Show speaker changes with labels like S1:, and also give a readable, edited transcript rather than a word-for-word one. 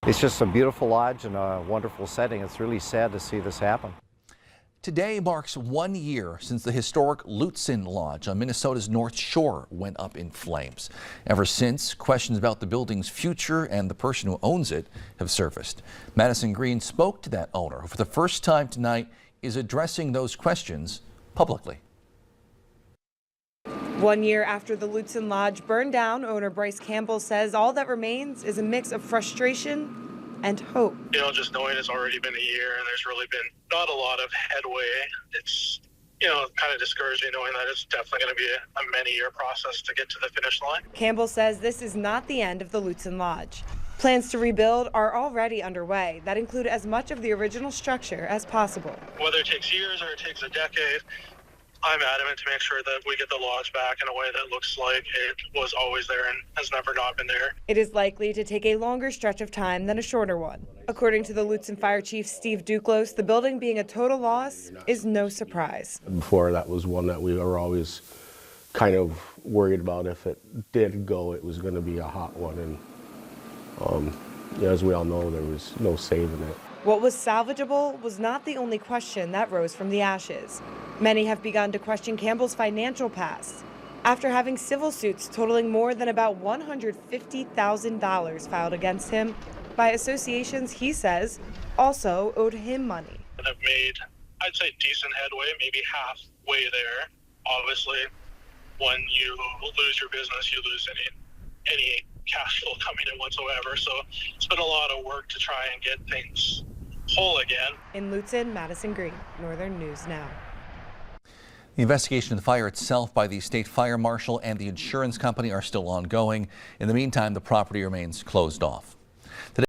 S1: It's just a beautiful lodge and a wonderful setting. It's really sad to see this happen.
S2: Today marks 1 year since the historic Lutsen Lodge on Minnesota's North Shore went up in flames. Ever since, questions about the building's future and the person who owns it have surfaced. Madison Green spoke to that owner, who for the first time tonight is addressing those questions publicly.
S3: 1 year after the Lutsen Lodge burned down, owner Bryce Campbell says all that remains is a mix of frustration and hope.
S4: Just knowing it's already been a year and there's really been not a lot of headway, it's, kind of discouraging knowing that it's definitely going to be a many-year process to get to the finish line.
S3: Campbell says this is not the end of the Lutsen Lodge. Plans to rebuild are already underway that include as much of the original structure as possible.
S4: Whether it takes years or it takes a decade, I'm adamant to make sure that we get the lodge back in a way that looks like it was always there and has never not been there.
S3: It is likely to take a longer stretch of time than a shorter one. According to the Lutsen Fire Chief Steve Duclos, the building being a total loss is no surprise.
S5: Before, that was one that we were always kind of worried about. If it did go, it was going to be a hot one. And as we all know, there was no saving it.
S3: What was salvageable was not the only question that rose from the ashes. Many have begun to question Campbell's financial past after having civil suits totaling more than about $150,000 filed against him by associations he says also owed him money.
S4: And have made, I'd say, decent headway, maybe halfway there. Obviously, when you lose your business, you lose any cash flow coming in whatsoever. So it's been a lot of work to try and get things whole again.
S3: In Lutsen, Madison Green, Northern News Now.
S2: The investigation of the fire itself by the state fire marshal and the insurance company are still ongoing. In the meantime, the property remains closed off.